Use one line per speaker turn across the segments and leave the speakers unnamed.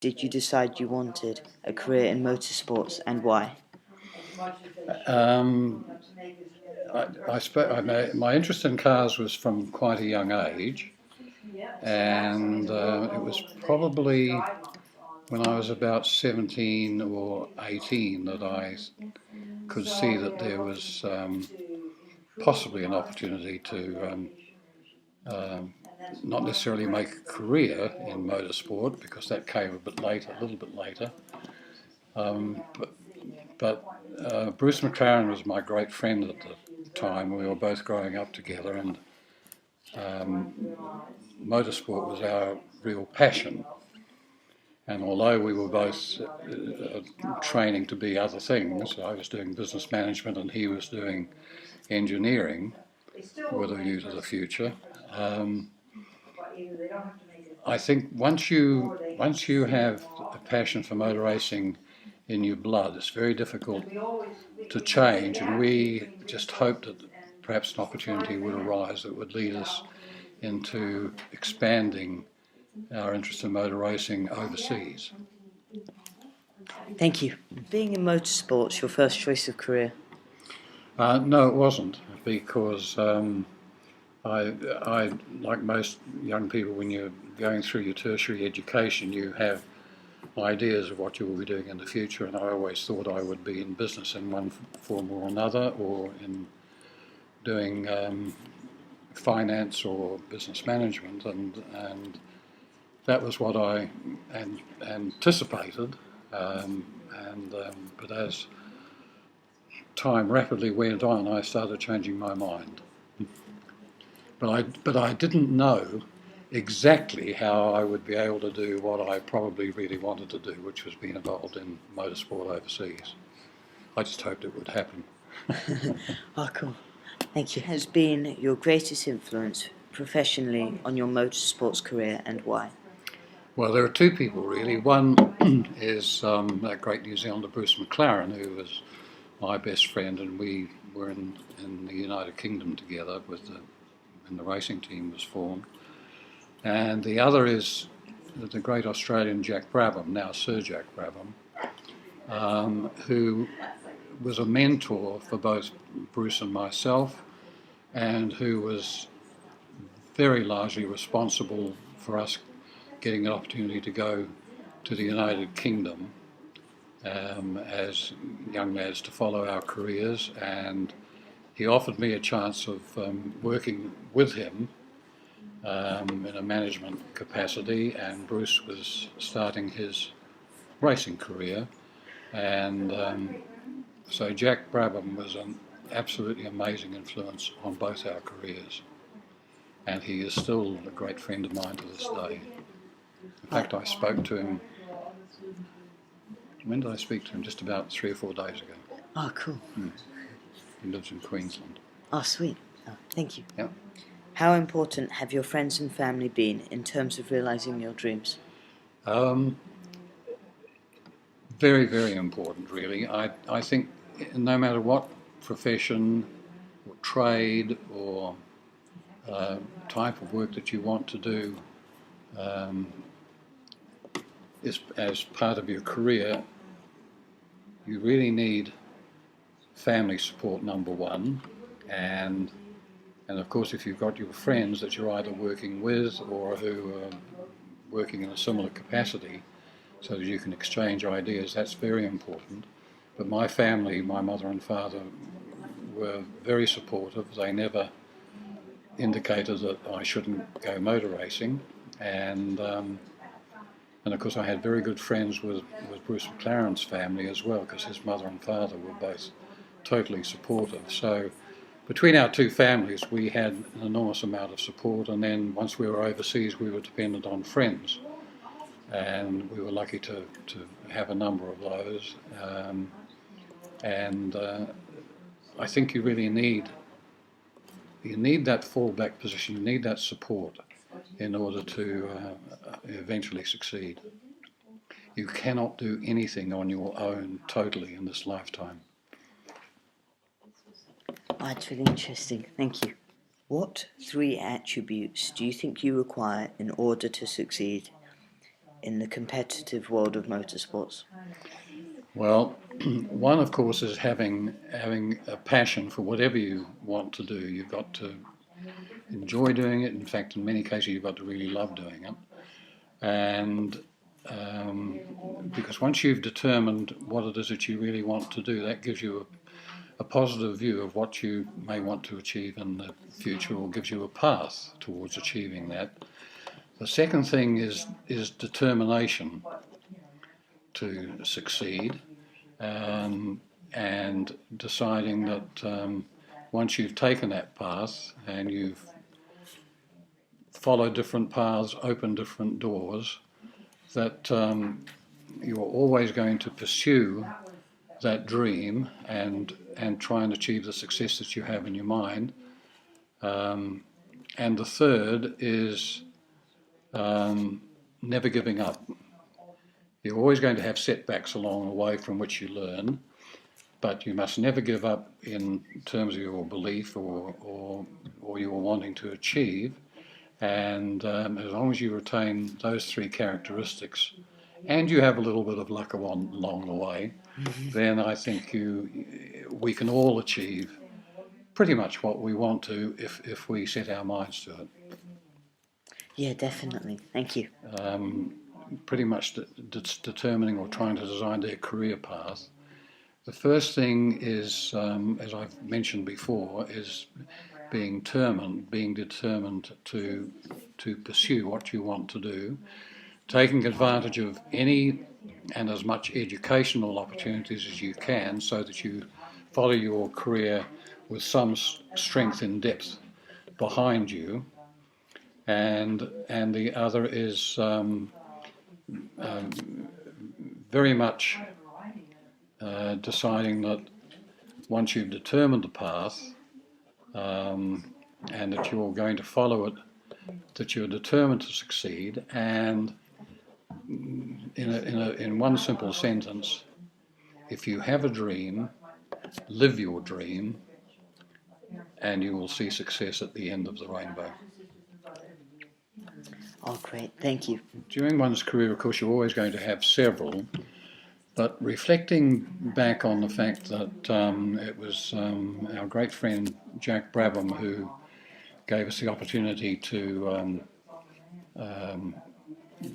did you decide you wanted a career in motorsports, and why?
Um, my interest in cars was from quite a young age, and it was probably when I was about 17 or 18 that I could see that there was possibly an opportunity to not necessarily make a career in motorsport, because that came a bit later, a little bit later. But Bruce McLaren was my great friend at the time. We were both growing up together, and motorsport was our real passion. And although we were both training to be other things, I was doing business management and he was doing engineering with a view to the future. I think once you have a passion for motor racing in your blood, it's very difficult to change, and we just hoped that perhaps an opportunity would arise that would lead us into expanding our interest in motor racing overseas.
Thank you. Being in motorsports your first choice of career?
No, it wasn't, because I, like most young people, when you're going through your tertiary education, you have ideas of what you will be doing in the future, and I always thought I would be in business in one form or another, or in doing finance or business management, and that was what I anticipated. But as time rapidly went on, I started changing my mind. But I didn't know exactly how I would be able to do what I probably really wanted to do, which was being involved in motorsport overseas. I just hoped it would happen.
Oh, cool. Thank you. Has been your greatest influence professionally on your motorsports career, and why?
Well, there are two people really. One is that great New Zealander Bruce McLaren, who was my best friend, and we were in the United Kingdom together when the racing team was formed. And the other is the great Australian Jack Brabham, now Sir Jack Brabham, who was a mentor for both Bruce and myself, and who was very largely responsible for us getting an opportunity to go to the United Kingdom as young lads to follow our careers. And he offered me a chance of working with him in a management capacity, and Bruce was starting his racing career, and so Jack Brabham was an absolutely amazing influence on both our careers, and he is still a great friend of mine to this day. In fact, I spoke to him, when did I speak to him? Just about 3 or 4 days ago.
Oh, cool.
He lives in Queensland.
Oh, sweet. Oh, thank you.
Yeah.
How important have your friends and family been in terms of realising your dreams?
Very, very important, really. I think no matter what profession or trade or type of work that you want to do as part of your career, you really need family support, number one, and of course if you've got your friends that you're either working with or who are working in a similar capacity so that you can exchange ideas, that's very important. But my family, my mother and father, were very supportive. They never indicated that I shouldn't go motor racing, and of course I had very good friends with Bruce McLaren's family as well, because his mother and father were both totally supportive. So between our two families we had an enormous amount of support, and then once we were overseas we were dependent on friends, and we were lucky to have a number of those. I think you really need that fallback position, you need that support in order to eventually succeed. You cannot do anything on your own totally in this lifetime.
That's really interesting. Thank you. What 3 attributes do you think you require in order to succeed in the competitive world of motorsports?
Well, one, of course, is having a passion for whatever you want to do. You've got to enjoy doing it. In fact, in many cases, you've got to really love doing it. And because once you've determined what it is that you really want to do, that gives you a positive view of what you may want to achieve in the future, or gives you a path towards achieving that. The second thing is determination to succeed, and deciding that once you've taken that path and you've followed different paths, opened different doors, that you're always going to pursue that dream and try and achieve the success that you have in your mind. And the third is never giving up. You're always going to have setbacks along the way from which you learn, but you must never give up in terms of your belief or your wanting to achieve. And as long as you retain those three characteristics, and you have a little bit of luck along the way, then I think we can all achieve pretty much what we want to if we set our minds to it.
Yeah, definitely. Thank you.
Pretty much determining or trying to design their career path. The first thing is, as I've mentioned before, is being determined to pursue what you want to do, taking advantage of any and as much educational opportunities as you can, so that you follow your career with some strength and depth behind you. And the other is very much deciding that once you've determined the path, and that you're going to follow it, that you're determined to succeed. And in one simple sentence, if you have a dream, live your dream, and you will see success at the end of the rainbow.
Oh, great. Thank you.
During one's career, of course, you're always going to have several, but reflecting back on the fact that it was our great friend Jack Brabham who gave us the opportunity to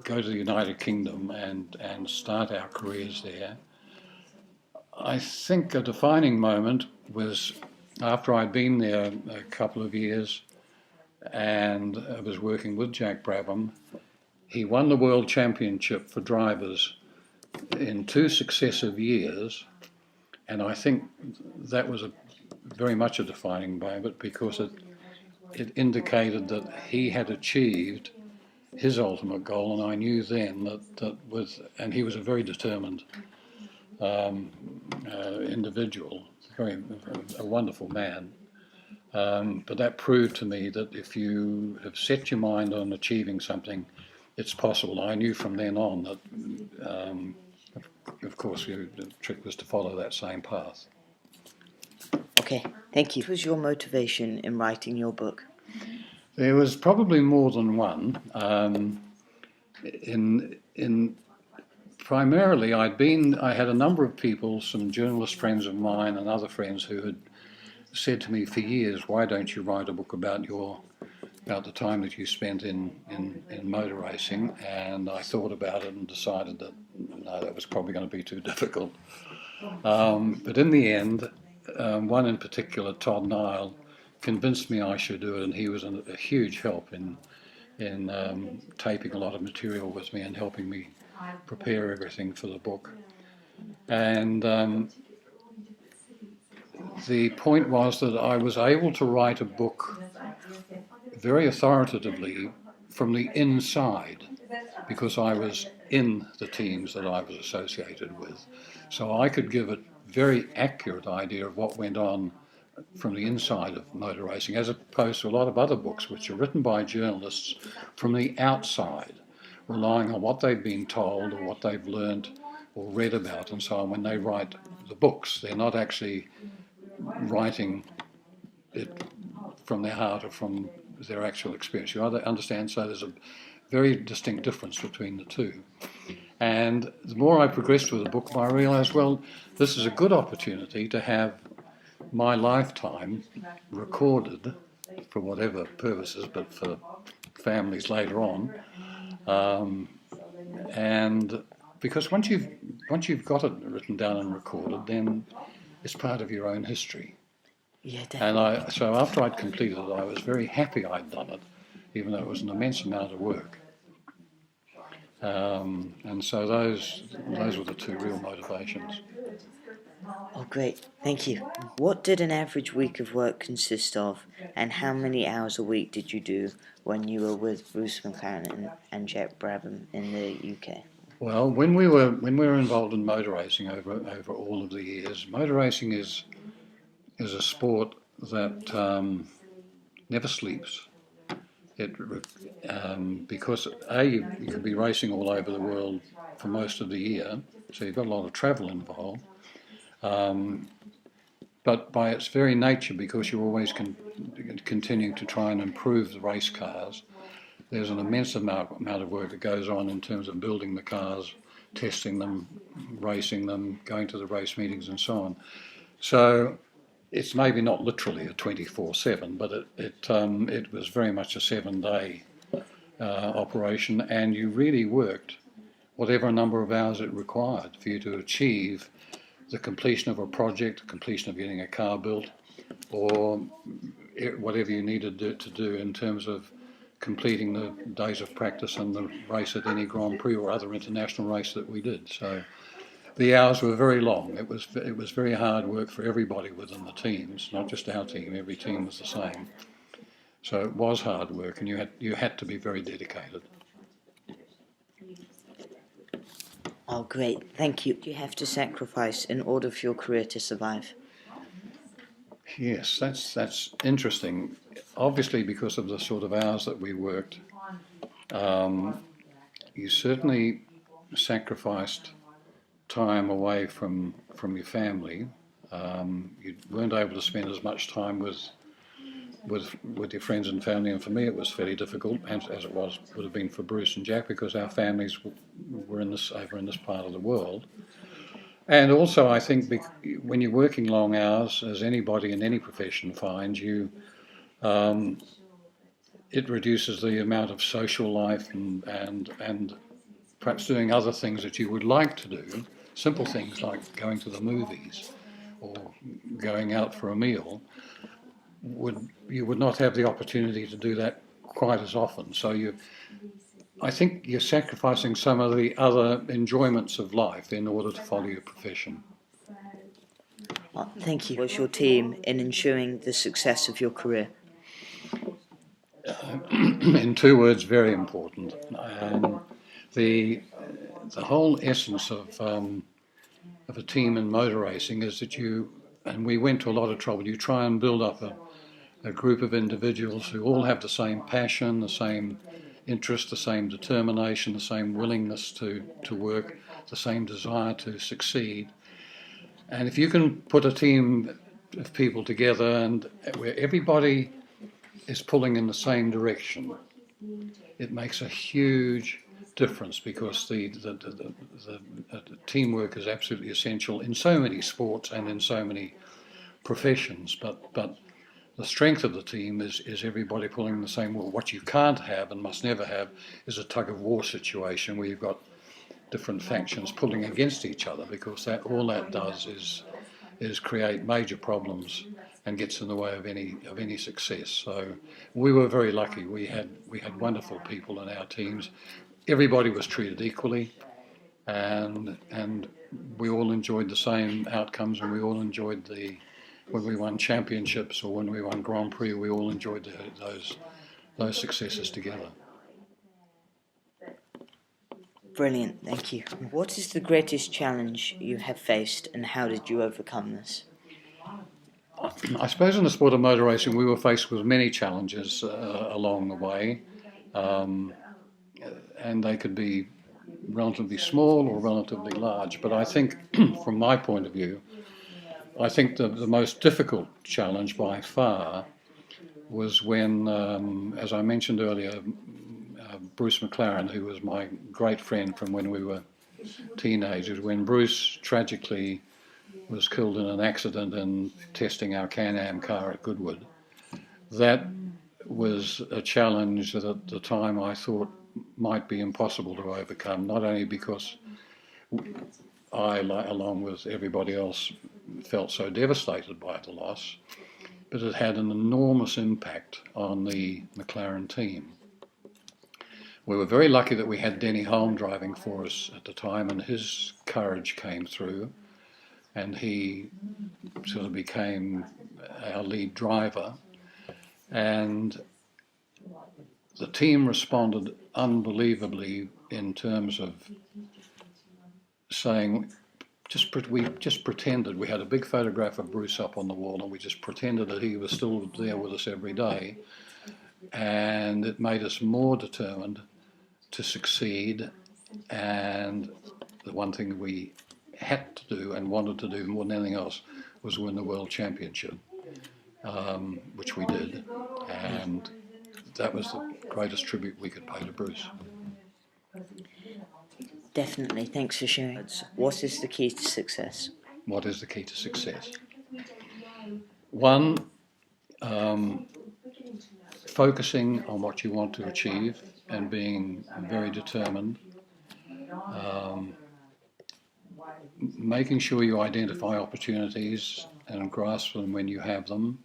go to the United Kingdom and start our careers there, I think a defining moment was after I'd been there a couple of years and I was working with Jack Brabham. He won the World Championship for drivers in 2 successive years, and I think that was very much a defining moment, because it indicated that he had achieved his ultimate goal, and I knew then and he was a very determined individual, a wonderful man. But that proved to me that if you have set your mind on achieving something, it's possible. I knew from then on that, of course, the trick was to follow that same path.
Okay, thank you. What was your motivation in writing your book?
There was probably more than one. Primarily, I had a number of people, some journalist friends of mine and other friends, who had said to me for years, "Why don't you write a book about the time that you spent in motor racing?" And I thought about it and decided that no, that was probably going to be too difficult. But in the end, one in particular, Todd Nile, convinced me I should do it, and he was a huge help in taping a lot of material with me and helping me prepare everything for the book. And the point was that I was able to write a book very authoritatively from the inside, because I was in the teams that I was associated with. So I could give a very accurate idea of what went on from the inside of motor racing, as opposed to a lot of other books which are written by journalists from the outside, relying on what they've been told or what they've learnt or read about and so on. When they write the books, they're not actually writing it from their heart or from their actual experience. You understand? So there's very distinct difference between the two. And the more I progressed with the book, I realised, well, this is a good opportunity to have my lifetime recorded for whatever purposes, but for families later on. And because once you've got it written down and recorded, then it's part of your own history.
Yeah, definitely.
And so after I'd completed it, I was very happy I'd done it, even though it was an immense amount of work. And so those were the two real motivations.
Oh, great. Thank you. What did an average week of work consist of, and how many hours a week did you do when you were with Bruce McLaren and Jack Brabham in the UK?
Well, when we were involved in motor racing over all of the years, motor racing is a sport that never sleeps. Because you can be racing all over the world for most of the year, so you've got a lot of travel involved. But by its very nature, because you're always continuing to try and improve the race cars, there's an immense amount of work that goes on in terms of building the cars, testing them, racing them, going to the race meetings and so on. So it's maybe not literally a 24/7, but it was very much a 7-day operation, and you really worked whatever number of hours it required for you to achieve the completion of a project, the completion of getting a car built, or whatever you needed to do in terms of completing the days of practice and the race at any Grand Prix or other international race that we did. So the hours were very long. It was very hard work for everybody within the teams, not just our team. Every team was the same. So it was hard work, and you had to be very dedicated.
Oh, great. Thank you. You have to sacrifice in order for your career to survive.
Yes, that's interesting. Obviously, because of the sort of hours that we worked, you certainly sacrificed time away from your family. You weren't able to spend as much time with your friends and family, and for me it was fairly difficult, as it would have been for Bruce and Jack, because our families were over in this part of the world. And also, I think when you're working long hours, as anybody in any profession finds, it reduces the amount of social life and perhaps doing other things that you would like to do, simple things like going to the movies or going out for a meal. You would not have the opportunity to do that quite as often. So I think you're sacrificing some of the other enjoyments of life in order to follow your profession.
Well, thank you. Was your team in ensuring the success of your career?
In 2 words, very important. The whole essence of a team in motor racing is that and we went to a lot of trouble, you try and build up a group of individuals who all have the same passion, the same interest, the same determination, the same willingness to work, the same desire to succeed. And if you can put a team of people together and where everybody is pulling in the same direction, it makes a huge difference, because the teamwork is absolutely essential in so many sports and in so many professions. But the strength of the team is everybody pulling in the same wheel. What you can't have and must never have is a tug-of-war situation where you've got different factions pulling against each other, because all that does is create major problems and gets in the way of any success. So we were very lucky. We had wonderful people in our teams. Everybody was treated equally, and we all enjoyed the same outcomes, and we all enjoyed when we won championships or when we won Grand Prix, we all enjoyed those successes together.
Brilliant, thank you. What is the greatest challenge you have faced, and how did you overcome this?
I suppose in the sport of motor racing, we were faced with many challenges along the way, and they could be relatively small or relatively large. But I think, from my point of view, I think the most difficult challenge by far was when, as I mentioned earlier, Bruce McLaren, who was my great friend from when we were teenagers. When Bruce tragically was killed in an accident in testing our Can-Am car at Goodwood, that was a challenge that at the time I thought might be impossible to overcome, not only because I, along with everybody else, felt so devastated by the loss, but it had an enormous impact on the McLaren team. We were very lucky that we had Denny Holm driving for us at the time, and his courage came through, and he sort of became our lead driver. And the team responded unbelievably in terms of saying, we just pretended. We had a big photograph of Bruce up on the wall, and we just pretended that he was still there with us every day. And it made us more determined to succeed. And the one thing we had to do and wanted to do more than anything else was win the World Championship, which we did. And that was the greatest tribute we could pay to Bruce.
Definitely, thanks for sharing. What is the key to success?
What is the key to success? One, focusing on what you want to achieve and being very determined. Making sure you identify opportunities and grasp them when you have them.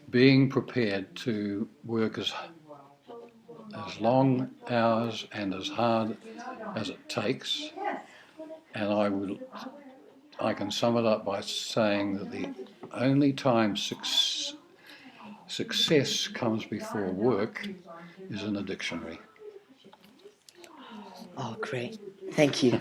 Being prepared to work as long hours and as hard as it takes. And I can sum it up by saying that the only time success comes before work is in a dictionary.
Oh, great. Thank you.